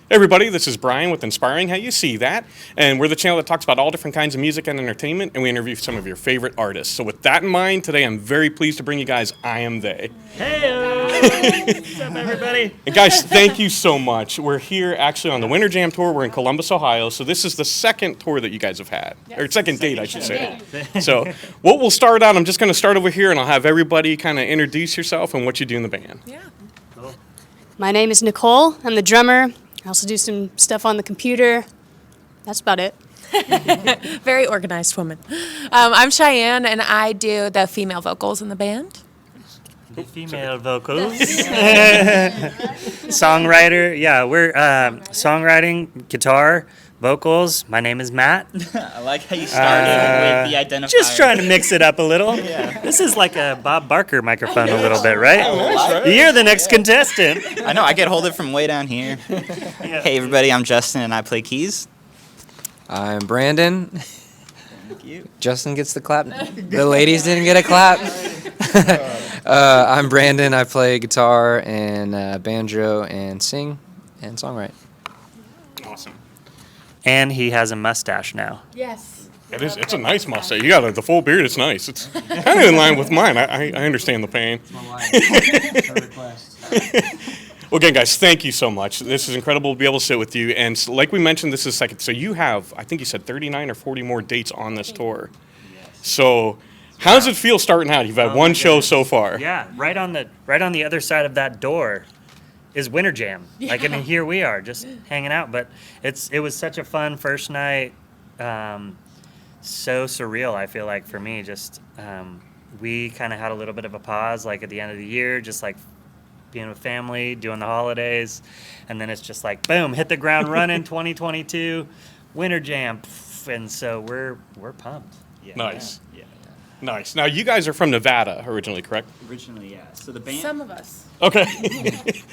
Hey everybody, this is Brian with Inspiring How You See That, and we're the channel that talks about all different kinds of music and entertainment, and we interview some of your favorite artists. So with that in mind, today I'm very pleased to bring you guys I Am They. Hey, what's up everybody? And guys, thank you so much. We're here actually on the WinterJam tour. We're in Columbus, Ohio, so this is the second tour that you guys have had, or second date, I should say. So what we'll start out, I'm just going to start over here, and I'll have everybody kind of introduce yourself and what you do in the band. Yeah. Cool. My name is Nicole. I'm the drummer. I also do some stuff on the computer. That's about it. Very organized woman. I'm Cheyenne, and I do the female vocals in the band. The female vocals. Songwriter. Yeah, we're songwriting, guitar, vocals. My name is Matt. I like how you started with the identifier. Just trying to mix it up a little. Yeah. This is like a Bob Barker microphone a little bit, right? right? You're the next contestant. I know, I get hold it from way down here. Hey everybody, I'm Justin and I play keys. I'm Brandon. Thank you. Justin gets the clap. The ladies didn't get a clap. I'm Brandon. I play guitar and banjo and sing and songwrite. Awesome. And he has a mustache now. Yes. It's a nice mustache. You got the full beard. It's nice. It's kind of in line with mine. I understand the pain. Well, again, guys, thank you so much. This is incredible to be able to sit with you. And like we mentioned, this is second. So you have, I think you said 39 or 40 more dates on this tour. So how does it feel starting out? You've had one show so far. Yeah, right on the other side of that door is WinterJam. Like, I mean, here we are just hanging out, but it was such a fun first night. So surreal, I feel like, for me. Just we kind of had a little bit of a pause, like at the end of the year, just like being with family, doing the holidays, and then it's just like boom, hit the ground running. 2022 WinterJam, and so we're pumped. Yeah. Nice. Yeah. Nice. Now, you guys are from Nevada originally, correct? Originally, yeah. So the band. Some of us. Okay.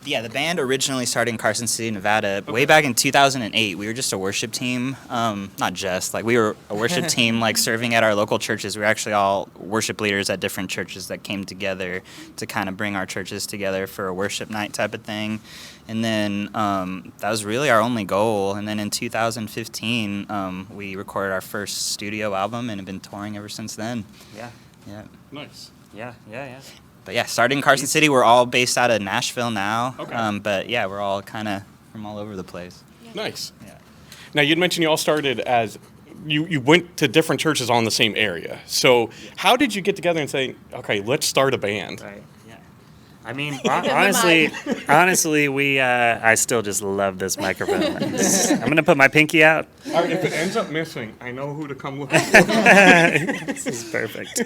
Yeah, the band originally started in Carson City, Nevada, way back in 2008. We were just a worship team. Not just, like, we were a worship team, like, serving at our local churches. We were actually all worship leaders at different churches that came together to kind of bring our churches together for a worship night type of thing. And then that was really our only goal. And then in 2015, we recorded our first studio album and have been touring ever since then. Yeah, Yeah. Nice. Yeah. yeah. But yeah, starting in Carson City, we're all based out of Nashville now. Okay. But yeah, we're all kind of from all over the place. Nice. Yeah. Now, you'd mentioned you all started as you went to different churches all in the same area. So how did you get together and say, okay, let's start a band? Right. Yeah. I mean, honestly, we I still just love this microphone. I'm gonna put my pinky out. All right, if it ends up missing, I know who to come look for. This is perfect.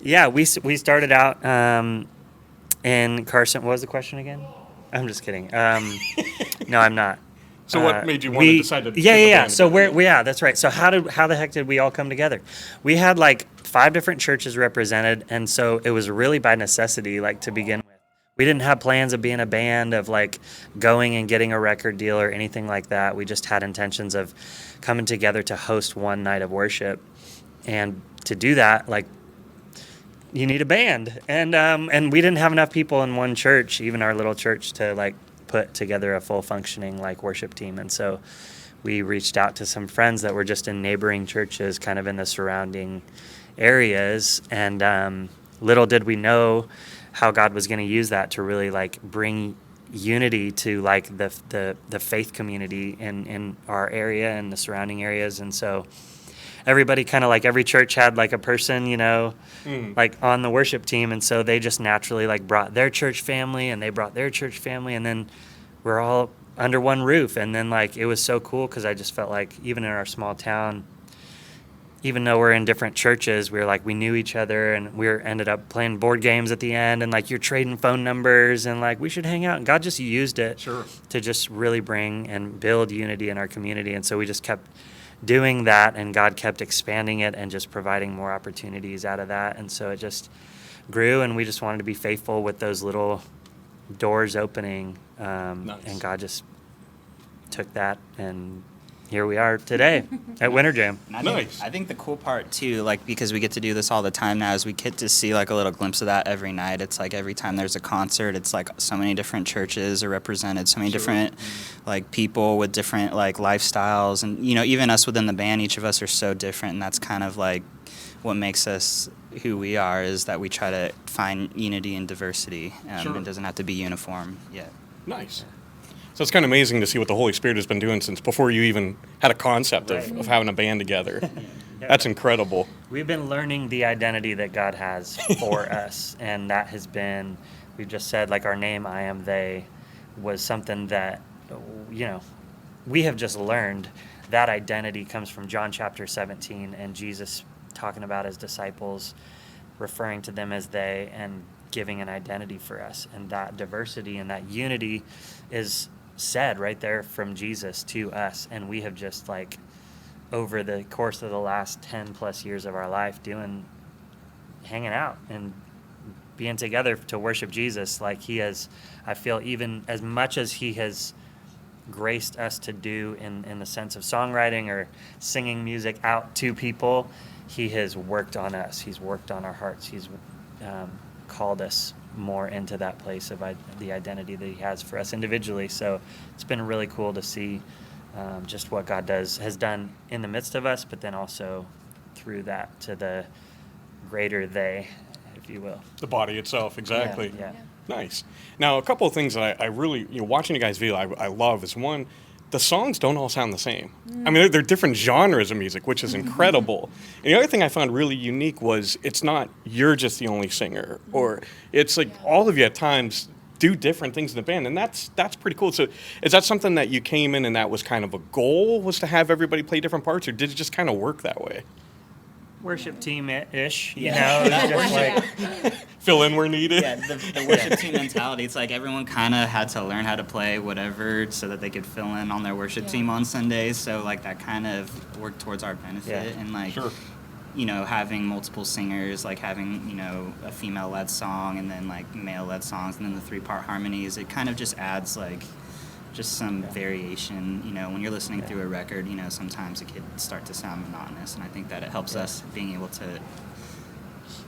Yeah, we started out in Carson. What was the question again? I'm just kidding. No, I'm not. So what made you want to decide to put the Yeah. band So together? yeah, that's right. So how the heck did we all come together? We had like 5 different churches represented, and so it was really by necessity, like, to begin with. We didn't have plans of being a band, of like going and getting a record deal or anything like that. We just had intentions of coming together to host one night of worship, and to do that, like, you need a band, and we didn't have enough people in one church, even our little church, to like put together a full functioning like worship team. And so we reached out to some friends that were just in neighboring churches, kind of in the surrounding areas, and little did we know how God was going to use that to really like bring unity to like the faith community in our area and the surrounding areas. And so everybody kind of, like, every church had like a person, like on the worship team, and so they just naturally like brought their church family, and they brought their church family, and then we're all under one roof. And then, like, it was so cool because I just felt like even in our small town, even though we're in different churches, we knew each other, and ended up playing board games at the end, and like you're trading phone numbers, and like we should hang out, and God just used it to just really bring and build unity in our community. And so we just kept doing that, and God kept expanding it and just providing more opportunities out of that. And so it just grew, and we just wanted to be faithful with those little doors opening. Nice. And God just took that and here we are today at WinterJam. And I Nice. I think the cool part too, like because we get to do this all the time now, is we get to see like a little glimpse of that every night. It's like every time there's a concert, it's like so many different churches are represented, so many different like people with different like lifestyles, and even us within the band, each of us are so different, and that's kind of like what makes us who we are, is that we try to find unity and diversity. Sure. It doesn't have to be uniform yet. Nice. So it's kind of amazing to see what the Holy Spirit has been doing since before you even had a concept of having a band together. That's incredible. We've been learning the identity that God has for us, and that has been, we've just said, like, our name, I am they, was something that, we have just learned. That identity comes from John chapter 17, and Jesus talking about his disciples, referring to them as they, and giving an identity for us. And that diversity and that unity is said right there from Jesus to us. And we have just, like, over the course of the last 10 plus years of our life hanging out and being together to worship Jesus, like he has, I feel, even as much as he has graced us to do in the sense of songwriting or singing music out to people, he has worked on us. He's worked on our hearts. He's called us more into that place of the identity that he has for us individually. So it's been really cool to see just what God has done in the midst of us, but then also through that to the greater they, if you will. The body itself, exactly. Yeah. Nice. Now, a couple of things that I really, watching you guys video, I love is one, the songs don't all sound the same. I mean, they're different genres of music, which is incredible. And the other thing I found really unique was it's not you're just the only singer, or it's like all of you at times do different things in the band, and that's pretty cool. So is that something that you came in and that was kind of a goal, was to have everybody play different parts, or did it just kind of work that way? Worship team-ish, just like Fill in where needed? Yeah, the worship team mentality. It's like everyone kind of had to learn how to play whatever so that they could fill in on their worship team on Sundays. So like that kind of worked towards our benefit. And like, Sure. Having multiple singers, like having, a female-led song and then like male-led songs and then the 3-part harmonies, it kind of just adds like just some variation. When you're listening through a record, sometimes it could start to sound monotonous, and I think that it helps us being able to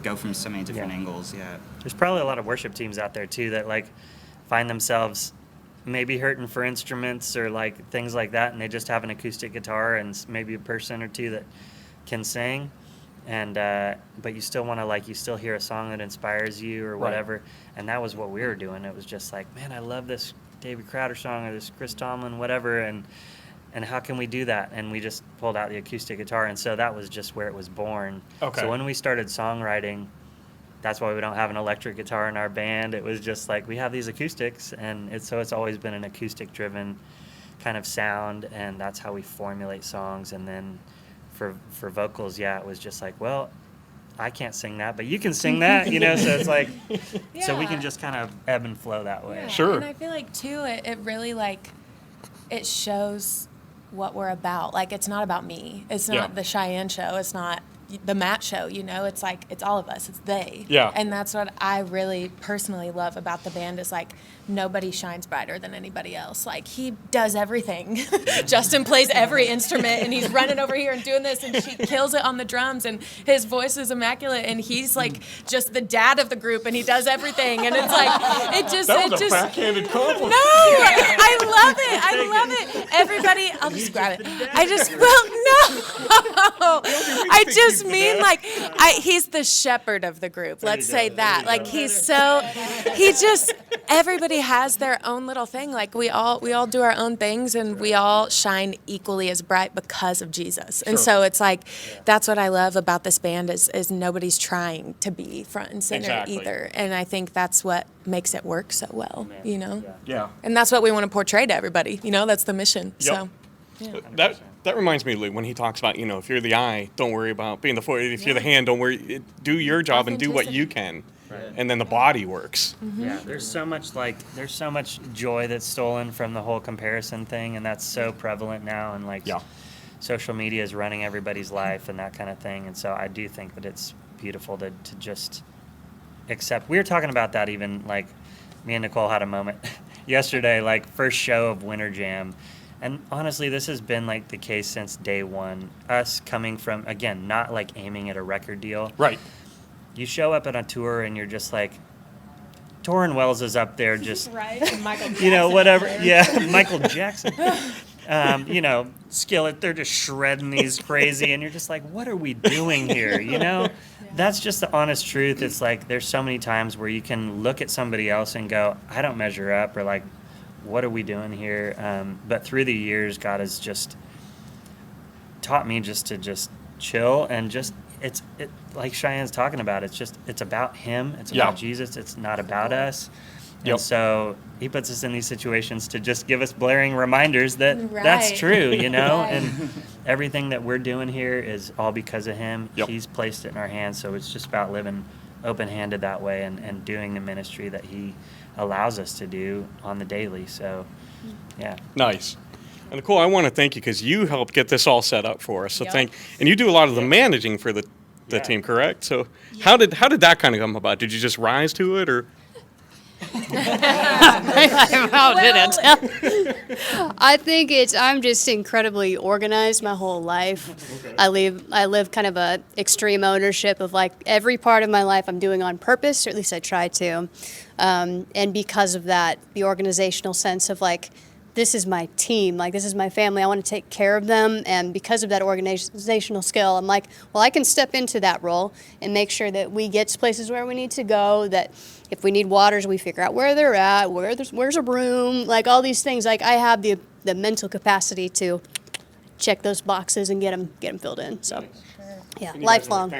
go from so many different angles. There's probably a lot of worship teams out there too that like find themselves maybe hurting for instruments or like things like that, and they just have an acoustic guitar and maybe a person or two that can sing, and but you still want to, you still hear a song that inspires you or whatever. And that was what we were doing. It was just like, man, I love this David Crowder song or this Chris Tomlin, whatever, and how can we do that? And we just pulled out the acoustic guitar, and so that was just where it was born. Okay. So when we started songwriting, that's why we don't have an electric guitar in our band. It was just like, we have these acoustics, and it's always been an acoustic-driven kind of sound, and that's how we formulate songs. And then for vocals, it was just like, well, I can't sing that, but you can sing that, so it's like, so we can just kind of ebb and flow that way. Yeah. Sure. And I feel like, too, it really, it shows what we're about. Like, it's not about me. It's not the Cheyenne show. It's not the Matt show, It's like, it's all of us. It's they. Yeah. And that's what I really personally love about the band is, like, nobody shines brighter than anybody else. Like, he does everything. Justin plays every instrument, and he's running over here and doing this, and she kills it on the drums, and his voice is immaculate, and he's, like, just the dad of the group, and he does everything. And it's like, That was a backhanded compliment. No, I love it. Everybody, I'll just grab it. I just mean, like, he's the shepherd of the group. Let's say that. Like, everybody has their own little thing. Like, we all do our own things, and we all shine equally as bright because of Jesus. And so it's like, that's what I love about this band is nobody's trying to be front and center either. And I think that's what makes it work so well, Yeah. And that's what we want to portray to everybody. That's the mission. Yep. So. That reminds me, Lou, when he talks about, if you're the eye, don't worry about being the foot. If you're the hand, don't worry. Do your job and do what you can. Right. And then the body works. Mm-hmm. Yeah, there's so much joy that's stolen from the whole comparison thing, and that's so prevalent now, and social media is running everybody's life and that kind of thing. And so I do think that it's beautiful to just accept. We were talking about that even, like, me and Nicole had a moment yesterday, like, first show of WinterJam. And honestly, this has been like the case since day one. Us coming from, again, not like aiming at a record deal. Right. You show up at a tour and you're just like, Torrin Wells is up there just, Right? Michael Jackson. you know, whatever. Yeah, Michael Jackson. You know, Skillet, they're just shredding these crazy, and you're just like, what are we doing here? You know, that's just the honest truth. It's like there's so many times where you can look at somebody else and go, I don't measure up, or like, what are we doing here? But through the years, God has just taught me just to just chill and just like Cheyenne's talking about. It's about Him. It's about Jesus. It's not about us. And so He puts us in these situations to just give us blaring reminders that that's true, you know? And everything that we're doing here is all because of Him. He's placed it in our hands, so it's just about living open-handed that way and doing the ministry that He allows us to do on the daily. So, yeah. Nice. And Nicole, I want to thank you because you helped get this all set up for us. So Yep. and you do a lot of the managing for the team, correct? So how did that kind of come about? Did you just rise to it, or? I think I'm just incredibly organized my whole life. I live kind of a extreme ownership of like every part of my life I'm doing on purpose, or at least I try to. And because of that, the organizational sense of like, this is my team, like this is my family, I want to take care of them. And because of that organizational skill, I'm like, well, I can step into that role and make sure that we get to places where we need to go, that if we need waters, we figure out where they're at, where's a room, like all these things. Like I have the mental capacity to check those boxes and get them filled in. So, yeah, lifelong.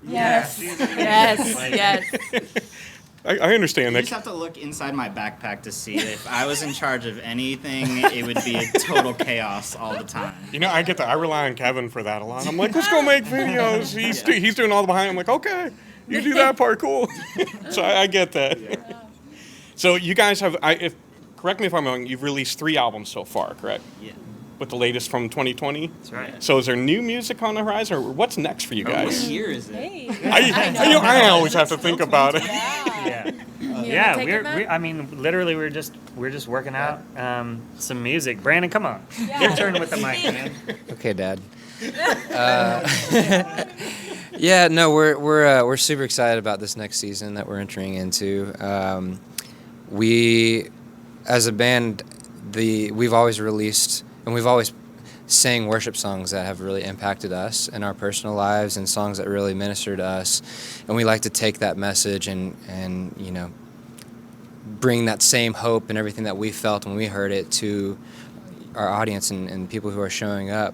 Yes. Yes. I understand You that. just have to look inside my backpack to see if I was in charge of anything, it would be a total chaos all the time. You know, I get that. I rely on Kevin for that a lot. I'm like, let's go make videos. He's doing all the behind. I'm like, okay, you do that part, cool. So I get that. So you guys have, correct me if I'm wrong, you've released 3 albums so far, correct? Yeah. With the latest from 2020? That's right. So is there new music on the horizon, or what's next for you What guys? year is it? Hey. I always have to think about it. Yeah. You Yeah, wanna take it, Matt? I mean, literally, we're just working out some music. Brandon, come on, your turn with the mic, man. Okay, Dad. Yeah, no, we're super excited about this next season that we're entering into. We, as a band, we've always released and we've always sang worship songs that have really impacted us in our personal lives and songs that really minister to us, and we like to take that message and you know, bring that same hope and everything that we felt when we heard it to our audience and people who are showing up.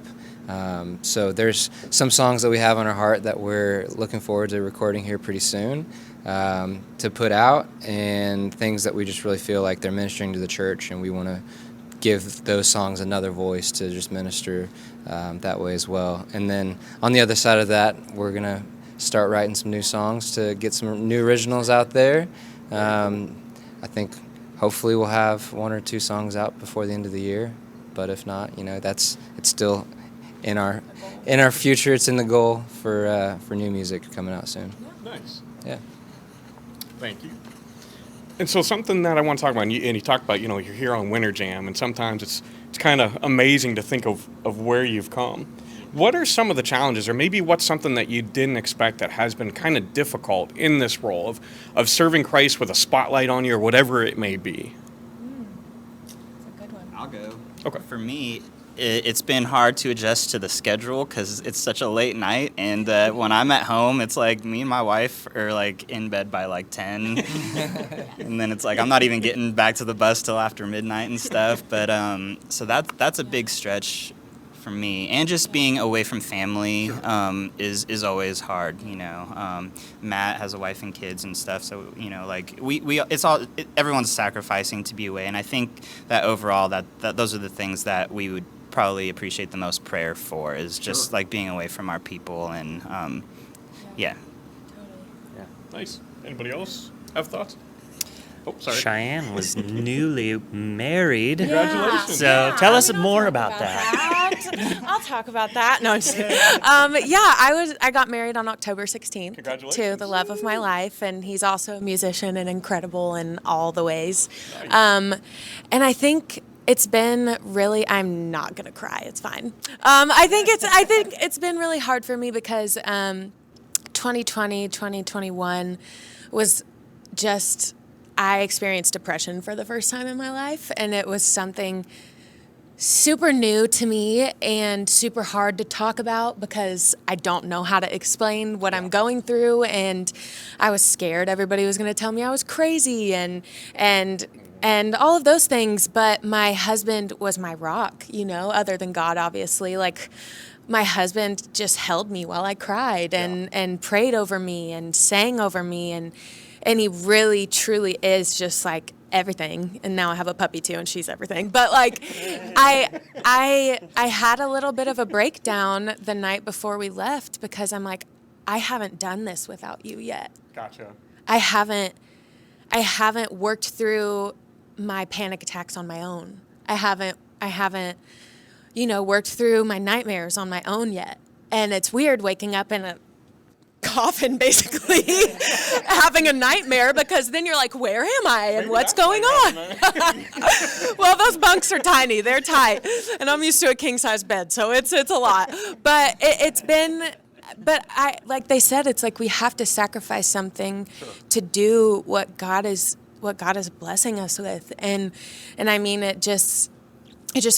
So there's some songs that we have on our heart that we're looking forward to recording here pretty soon to put out, and things that we just really feel like they're ministering to the church, and we want to give those songs another voice to just minister that way as well. And then on the other side of that, we're going to start writing some new songs to get some new originals out there. I think hopefully we'll have 1 or 2 songs out before the end of the year, but if not, you know, it's still in our future. It's in the goal for new music coming out soon. Nice. Yeah. Thank you. And so something that I want to talk about, and you talked about, you know, you're here on WinterJam, and sometimes it's kind of amazing to think of where you've come. What are some of the challenges, or maybe what's something that you didn't expect that has been kind of difficult in this role of serving Christ with a spotlight on you, or whatever it may be? That's a good one. I'll go. Okay. For me, it's been hard to adjust to the schedule because it's such a late night, and when I'm at home, it's like me and my wife are like in bed by like 10, and then it's like I'm not even getting back to the bus till after midnight and stuff. But so that's a big stretch for me, and just being away from family is always hard. You know, Matt has a wife and kids and stuff, so you know, like everyone's sacrificing to be away, and I think that overall that those are the things that we would probably appreciate the most prayer for, is just like being away from our people, and yeah. Nice. Anybody else have thoughts? Oh, sorry. Cheyenne was newly married. Congratulations. So tell us more about that. I'll talk about that. No, I'm just kidding. I got married on October 16th Congratulations. to the love of my life, and he's also a musician and incredible in all the ways. And I think It's been really, I'm not going to cry. It's fine. I think it's been really hard for me because 2020, 2021 was just, I experienced depression for the first time in my life, and it was something super new to me and super hard to talk about because I don't know how to explain what I'm going through, and I was scared everybody was going to tell me I was crazy and all of those things. But my husband was my rock, other than God, obviously. Like, my husband just held me while I cried and prayed over me and sang over me, and he really truly is just like everything. And now I have a puppy too, and she's everything. But like, I had a little bit of a breakdown the night before we left because I'm like, I haven't done this without you yet. Gotcha. I haven't worked through my panic attacks on my own. I haven't worked through my nightmares on my own yet. And it's weird waking up in a coffin, basically, having a nightmare, because then you're like, where am I and what's going on? Well, those bunks are tiny. They're tight. And I'm used to a king-size bed, so it's a lot. But it's been... But like they said, it's like we have to sacrifice something to do what God is blessing us with. And I mean, it just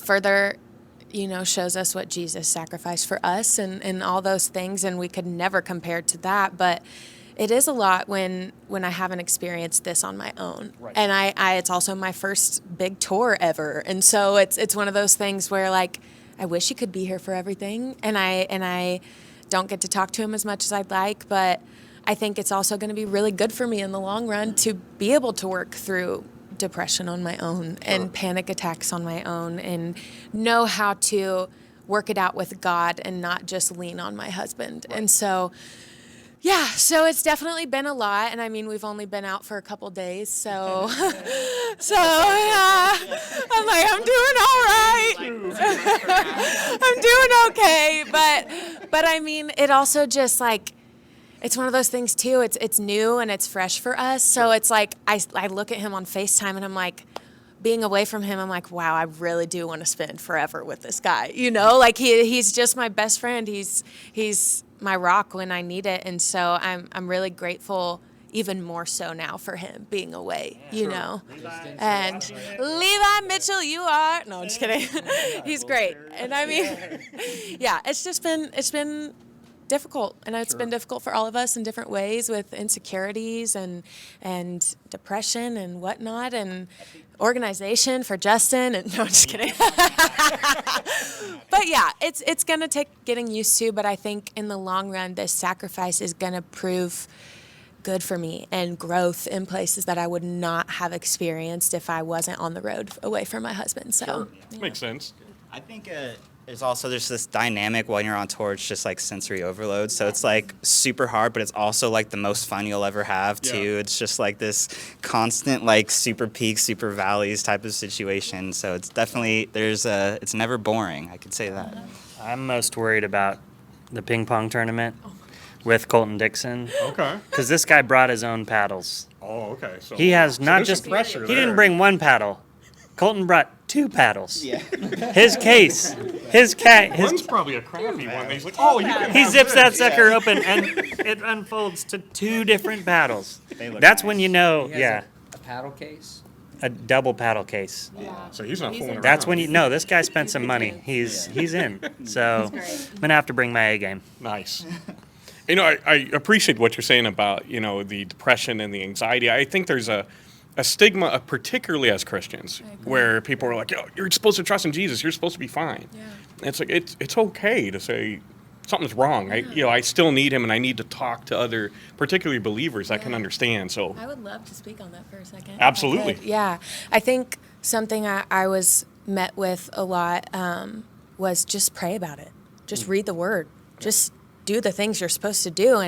further, shows us what Jesus sacrificed for us and all those things, and we could never compare to that. But it is a lot when I haven't experienced this on my own. Right. And I it's also my first big tour ever. And so it's one of those things where, like, I wish he could be here for everything, and I don't get to talk to him as much as I'd like, but I think it's also going to be really good for me in the long run to be able to work through depression on my own and panic attacks on my own, and know how to work it out with God and not just lean on my husband. Right. And so, so it's definitely been a lot. And I mean, we've only been out for a couple days, so I'm like, I'm doing all right. I'm doing okay. But I mean, it also just like, it's one of those things too. It's new and it's fresh for us. So it's like, I look at him on FaceTime and I'm like, being away from him, I'm like, wow, I really do want to spend forever with this guy. Like he's just my best friend. He's my rock when I need it. And so I'm really grateful, even more so now, for him being away, And Levi Mitchell, you are, no, I'm just kidding. He's great. And I mean, it's been difficult, and it's been difficult for all of us in different ways, with insecurities and depression and whatnot, and organization for Justin, and no, I'm just kidding. But yeah, it's gonna take getting used to, but I think in the long run, this sacrifice is gonna prove good for me and growth in places that I would not have experienced if I wasn't on the road away from my husband. So Makes sense. I think there's this dynamic when you're on tour. It's just like sensory overload. So it's like super hard, but it's also like the most fun you'll ever have too. Yeah. It's just like this constant like super peaks, super valleys type of situation. So it's definitely it's never boring. I could say that. I'm most worried about the ping pong tournament with Colton Dixon. Okay. Because this guy brought his own paddles. Oh, okay. So he has not just pressure. He didn't bring one paddle. Colton brought 2 paddles. Yeah. His case. One's probably a crappy one. He's like, oh, you can He have zips this. that sucker open, and it unfolds to 2 different paddles. That's when you know, A paddle case? a double paddle case. So he's not fooling around. That's when this guy spent some money. He's in. So I'm going to have to bring my A game. Nice. I appreciate what you're saying about, the depression and the anxiety. I think there's a stigma, particularly as Christians, where people are like, you're supposed to trust in Jesus. You're supposed to be fine. Yeah. And it's like, it's okay to say something's wrong. I still need him, and I need to talk to other, particularly believers that can understand. So I would love to speak on that for a second. Absolutely. Yeah. I think something I was met with a lot was just pray about it. Just read the word. Just do the things you're supposed to do,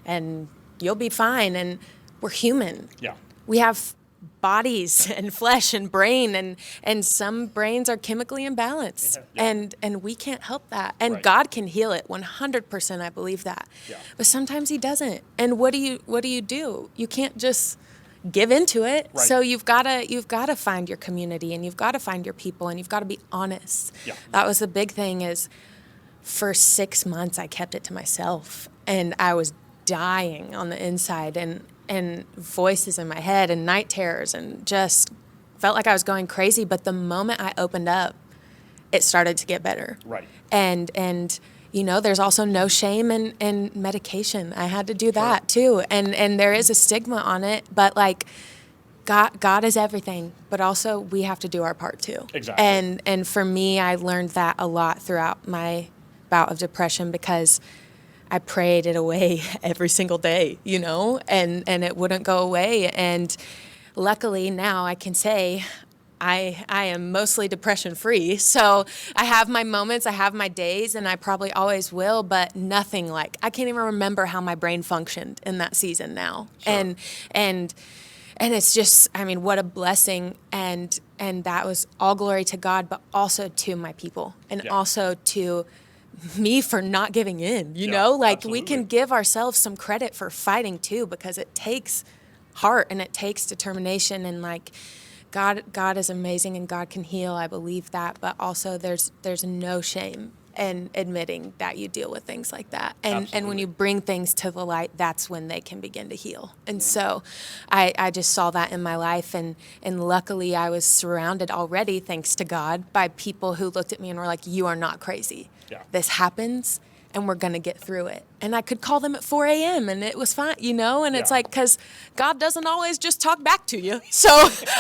and you'll be fine. And we're human. Yeah. We have bodies and flesh and brain, and some brains are chemically imbalanced, and we can't help that. And God can heal it 100%. I believe that. Yeah. But sometimes he doesn't. And what do you do? You can't just give into it. Right. So you've got to find your community, and you've got to find your people, and you've got to be honest. Yeah. That was the big thing. Is for 6 months I kept it to myself, and I was dying on the inside, and voices in my head and night terrors, and just felt like I was going crazy. But the moment I opened up, it started to get better. Right. And you know, there's also no shame in medication. I had to do that too. And there is a stigma on it, but like God is everything, but also we have to do our part too. Exactly. And for me, I learned that a lot throughout my bout of depression, because I prayed it away every single day, you know, and it wouldn't go away. And luckily now I can say I am mostly depression free. So I have my moments, I have my days, and I probably always will, but nothing like, I can't even remember how my brain functioned in that season now. Sure. And it's just, I mean, what a blessing. And that was all glory to God, but also to my people, and also to me for not giving in, you know, like absolutely. We can give ourselves some credit for fighting too, because it takes heart and it takes determination, and like, God is amazing, and God can heal. I believe that, but also there's no shame in admitting that you deal with things like that. And when you bring things to the light, that's when they can begin to heal. And so I just saw that in my life, and luckily I was surrounded already, thanks to God, by people who looked at me and were like, you are not crazy. Yeah. This happens, and we're going to get through it. And I could call them at 4 a.m. and it was fine, you know? And it's like, because God doesn't always just talk back to you. So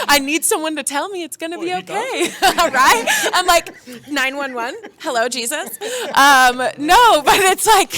I need someone to tell me it's going to be okay, right? I'm like, 911, hello, Jesus. No, but it's like,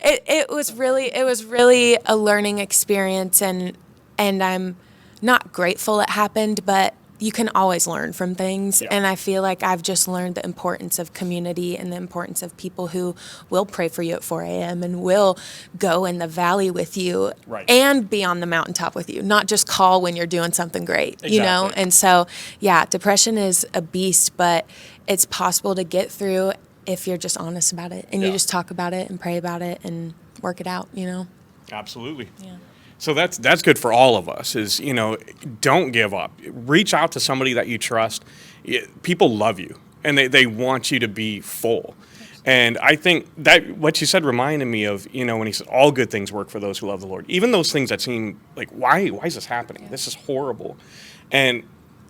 it was really a learning experience, and I'm not grateful it happened, but you can always learn from things. Yeah. And I feel like I've just learned the importance of community and the importance of people who will pray for you at 4 a.m. and will go in the valley with you and be on the mountaintop with you, not just call when you're doing something great, you know? And so, yeah, depression is a beast, but it's possible to get through if you're just honest about it, and you just talk about it and pray about it and work it out, you know? Absolutely. Yeah. So that's good for all of us, is, you know, don't give up. Reach out to somebody that you trust. People love you, and they want you to be full. And I think that what you said reminded me of, you know, when he said, all good things work for those who love the Lord. Even those things that seem like, why is this happening? This is horrible. And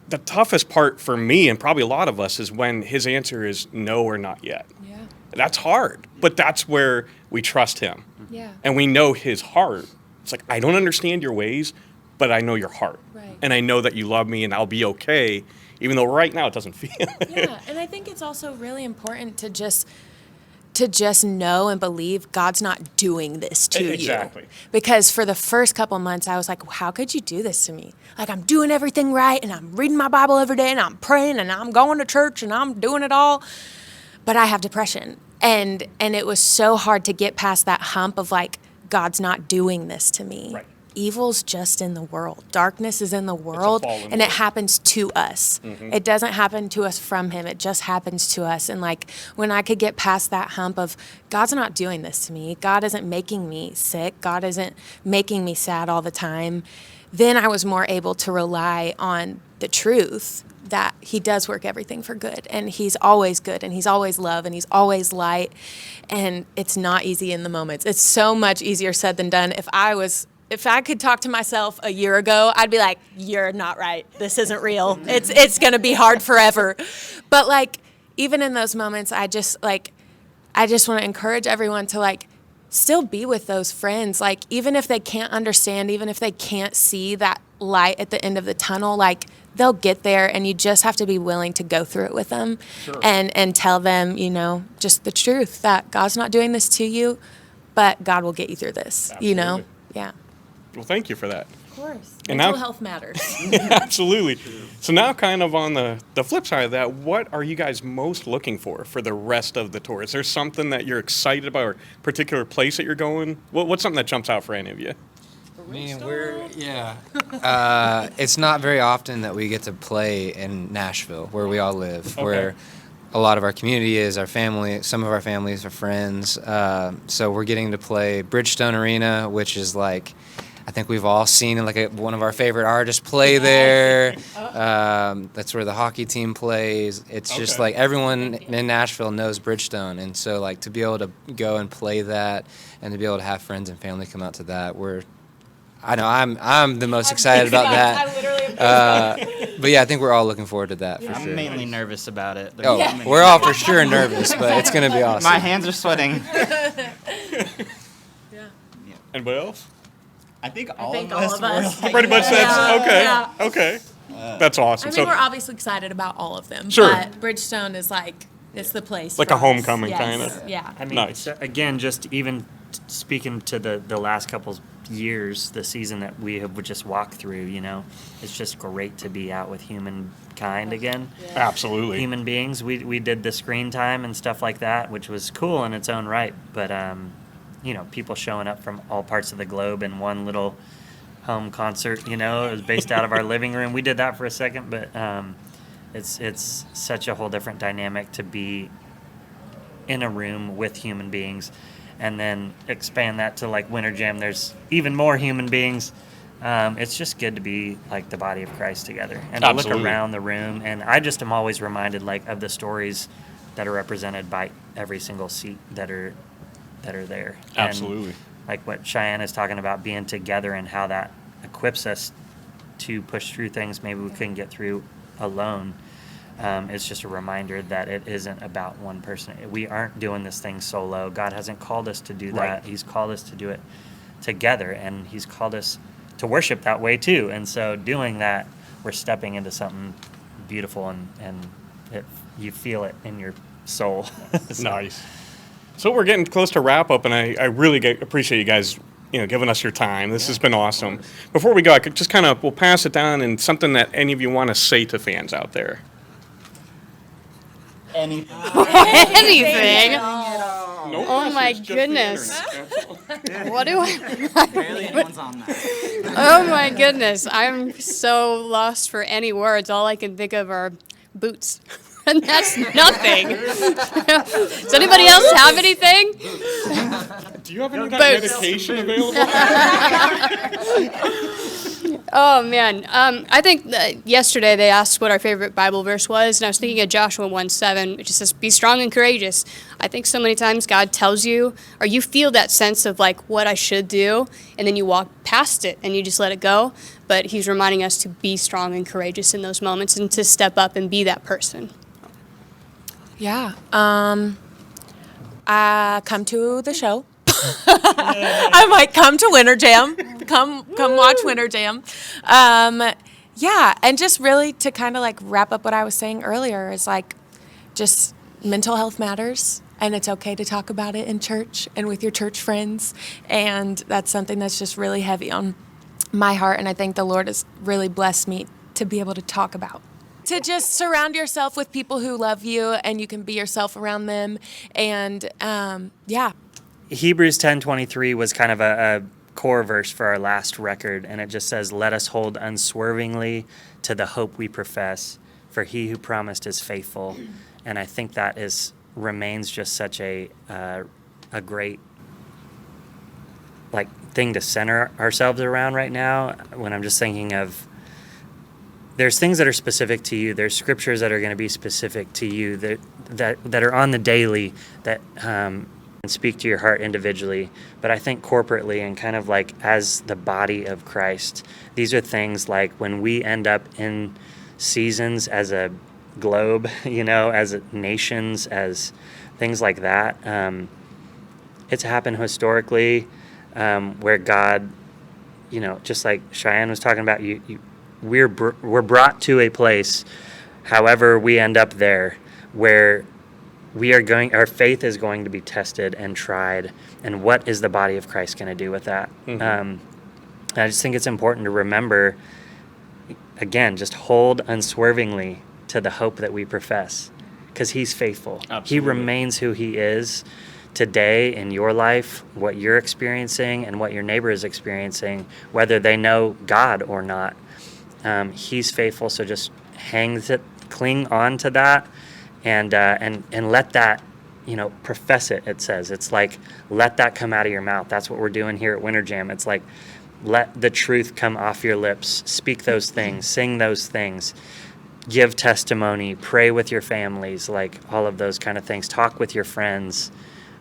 the toughest part for me, and probably a lot of us, is when his answer is no or not yet. Yeah. That's hard, but that's where we trust him. Yeah. And we know his heart. It's like, I don't understand your ways, but I know your heart. Right. And I know that you love me, and I'll be okay, even though right now it doesn't feel it. Yeah, and I think it's also really important to just know and believe God's not doing this to you. Exactly. Because for the first couple months, I was like, how could you do this to me? Like, I'm doing everything right, and I'm reading my Bible every day, and I'm praying, and I'm going to church, and I'm doing it all. But I have depression. And it was so hard to get past that hump of like, God's not doing this to me. Right. Evil's just in the world. Darkness is in the world, fallen and it world. happens to us. Mm-hmm. It doesn't happen to us from him. It just happens to us. And like, when I could get past that hump of God's not doing this to me, God isn't making me sick, God isn't making me sad all the time, then I was more able to rely on the truth that he does work everything for good, and he's always good, and he's always love, and he's always light. And it's not easy in the moments. It's so much easier said than done. If I could talk to myself a year ago, I'd be like, you're not right. This isn't real. It's going to be hard forever. But like, even in those moments, I just want to encourage everyone to like, still be with those friends. Like, even if they can't understand, even if they can't see that light at the end of the tunnel, like, they'll get there, and you just have to be willing to go through it with them. Sure. and tell them, you know, just the truth, that God's not doing this to you, but God will get you through this. Absolutely. You know? Yeah. Well, thank you for that. Of course. And Mental now- health matters. Absolutely. So now, kind of on the flip side of that, what are you guys most looking for the rest of the tour? Is there something that you're excited about, or a particular place that you're going? What's something that jumps out for any of you? I mean, it's not very often that we get to play in Nashville, where we all live, where a lot of our community is, our family, some of our families are friends. So we're getting to play Bridgestone Arena, which is like, I think we've all seen like one of our favorite artists play there. That's where the hockey team plays. It's just like everyone in Nashville knows Bridgestone, and so like to be able to go and play that, and to be able to have friends and family come out to that, I'm the most excited about that. But yeah, I think we're all looking forward to that for sure. I'm mainly nervous about it. We're all for sure nervous, but it's gonna be awesome. My hands are sweating. Anybody else? I think all of us. Pretty much that's okay. Yeah. Okay. That's awesome. I mean, we're obviously excited about all of them. Sure. But Bridgestone is it's the place. Like for a homecoming us. kind Yes. of. Yeah. I mean, Nice. so again, just even speaking to the last couple years, the season that we have just walked through, it's just great to be out with humankind again. Absolutely. Human beings. We did the screen time and stuff like that, which was cool in its own right. But people showing up from all parts of the globe in one little home concert. It was based out of our living room. We did that for a second, but it's such a whole different dynamic to be in a room with human beings, and then expand that to like WinterJam. There's even more human beings. It's just good to be like the body of Christ together and to Absolutely. look around the room. And I just am always reminded like of the stories that are represented by every single seat that are there. Absolutely. And like what Cheyenne is talking about, being together and how that equips us to push through things maybe we couldn't get through alone. It's just a reminder that it isn't about one person. We aren't doing this thing solo. God hasn't called us to do that. Right. He's called us to do it together, and He's called us to worship that way too. And so doing that, we're stepping into something beautiful, and you feel it in your soul. So, Nice. So we're getting close to wrap up, and I really appreciate you guys, giving us your time. This has been awesome. Before we go, I could just we'll pass it down, and something that any of you want to say to fans out there. Anything. No Oh my pressures, just the goodness. internet. What do I? Barely anyone's on that. Oh my goodness. I'm so lost for any words. All I can think of are boots. And that's nothing. Does anybody else have anything? Do you have any kind of Boots. medication available? Oh man, I think that yesterday they asked what our favorite Bible verse was, and I was thinking of Joshua 1:7, which just says, "Be strong and courageous." I think so many times God tells you, or you feel that sense of like what I should do, and then you walk past it and you just let it go. But He's reminding us to be strong and courageous in those moments and to step up and be that person. Yeah. Come to the show. I might come to WinterJam. Come watch WinterJam. Yeah, and just really to kind of like wrap up what I was saying earlier is like just mental health matters, and it's okay to talk about it in church and with your church friends, and that's something that's just really heavy on my heart, and I think the Lord has really blessed me to be able to talk about. To just surround yourself with people who love you and you can be yourself around them, and yeah. Hebrews 10:23 was kind of a core verse for our last record, and it just says, "Let us hold unswervingly to the hope we profess, for He who promised is faithful." And I think that remains just such a great thing to center ourselves around right now. When I'm just thinking of, there's things that are specific to you. There's scriptures that are going to be specific to you that are on the daily that and speak to your heart individually. But I think corporately and kind of like as the body of Christ, these are things like when we end up in seasons as a globe, as nations, as things like that. It's happened historically where God, just like Cheyenne was talking about, we're brought to a place, however we end up there, where our faith is going to be tested and tried, and what is the body of Christ going to do with that? Mm-hmm. And I just think it's important to remember, again, just hold unswervingly to the hope that we profess, because He's faithful. Absolutely. He remains who He is today in your life, what you're experiencing and what your neighbor is experiencing, whether they know God or not. He's faithful, so just cling on to that, and let that, profess it. It says it's like, let that come out of your mouth. That's what we're doing here at WinterJam. It's like, let the truth come off your lips. Speak those things, sing those things, give testimony, pray with your families, like all of those kind of things. Talk with your friends.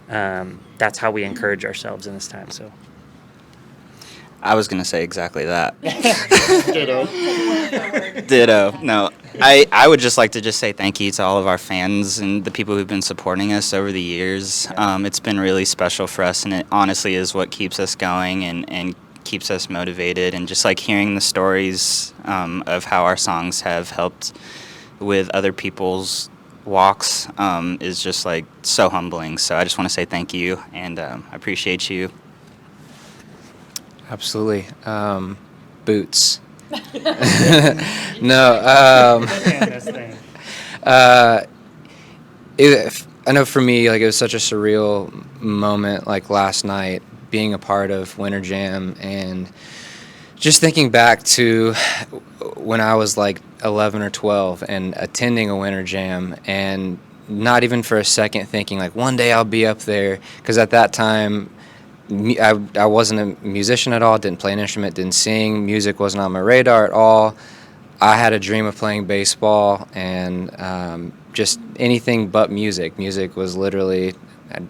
That's how we encourage ourselves in this time. So I was going to say exactly that. Ditto. No, I would just like to just say thank you to all of our fans and the people who've been supporting us over the years. It's been really special for us, and it honestly is what keeps us going and keeps us motivated. And just like hearing the stories of how our songs have helped with other people's walks is just like so humbling. So I just want to say thank you, and I appreciate you. Absolutely. Boots. No. I know for me, like, it was such a surreal moment, like last night, being a part of WinterJam, and just thinking back to when I was like 11 or 12 and attending a WinterJam, and not even for a second thinking like one day I'll be up there, because at that time I wasn't a musician at all, didn't play an instrument, didn't sing, music wasn't on my radar at all. I had a dream of playing baseball and just anything but music. Music was literally, I'd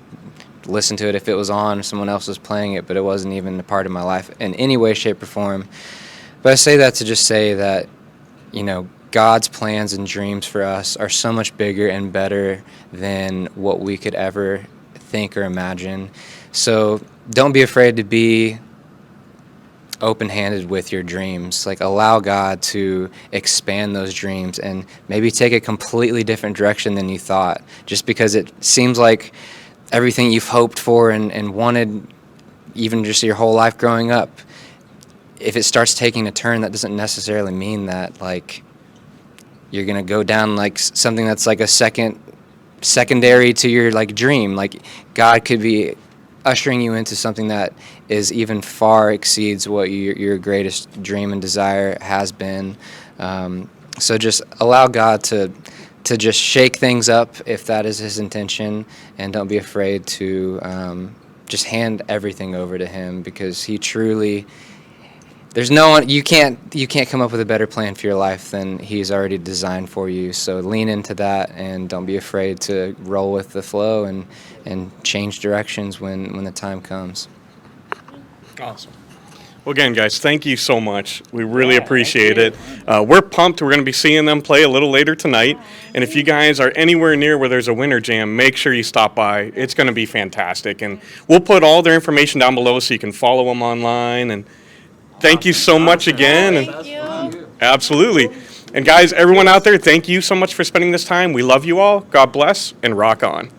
listen to it if it was on, someone else was playing it, but it wasn't even a part of my life in any way, shape, or form. But I say that to just say that, you know, God's plans and dreams for us are so much bigger and better than what we could ever think or imagine. So don't be afraid to be open-handed with your dreams. Like, allow God to expand those dreams and maybe take a completely different direction than you thought. Just because it seems like everything you've hoped for and wanted, even just your whole life growing up, if it starts taking a turn, that doesn't necessarily mean that, like, you're going to go down like something that's like a secondary to your, like, dream. Like, God could be ushering you into something that is even far exceeds what your greatest dream and desire has been. So just allow God to just shake things up if that is his intention, and don't be afraid to just hand everything over to him, because he truly, there's no one, you can't come up with a better plan for your life than he's already designed for you. So lean into that and don't be afraid to roll with the flow and change directions when the time comes. Awesome. Well, again, guys, thank you so much. We really appreciate it. We're pumped. We're going to be seeing them play a little later tonight. And if you guys are anywhere near where there's a WinterJam, make sure you stop by. It's going to be fantastic. And we'll put all their information down below so you can follow them online. And thank you so much again. Thank you. Absolutely. And guys, everyone out there, thank you so much for spending this time. We love you all. God bless, and rock on.